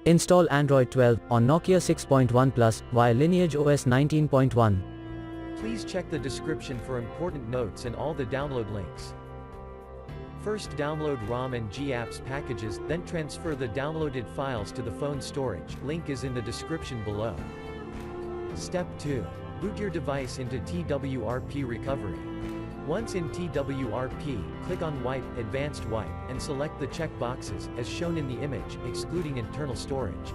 Install Android 12 on Nokia 6.1 Plus via LineageOS 19.1. Please check the description for important notes and all the download links. First download ROM and GApps packages, then transfer the downloaded files to the phone storage. Link is in the description below. Step 2. Boot your device into TWRP recovery. Once in TWRP, click on Wipe, Advanced Wipe, and select the check boxes, as shown in the image, excluding internal storage.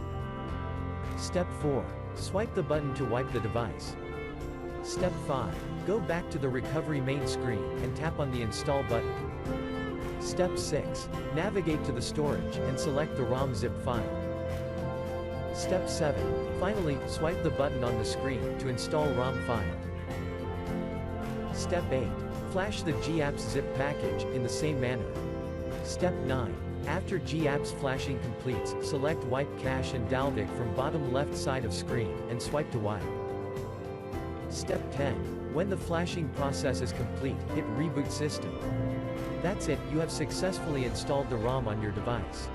Step 4. Swipe the button to wipe the device. Step 5. Go back to the recovery main screen, and tap on the Install button. Step 6. Navigate to the storage, and select the ROM zip file. Step 7. Finally, swipe the button on the screen to install ROM file. Step 8. Flash the GApps zip package, in the same manner. Step 9. After GApps flashing completes, select Wipe Cache and Dalvik from bottom left side of screen, and swipe to wipe. Step 10. When the flashing process is complete, hit Reboot System. That's it, you have successfully installed the ROM on your device.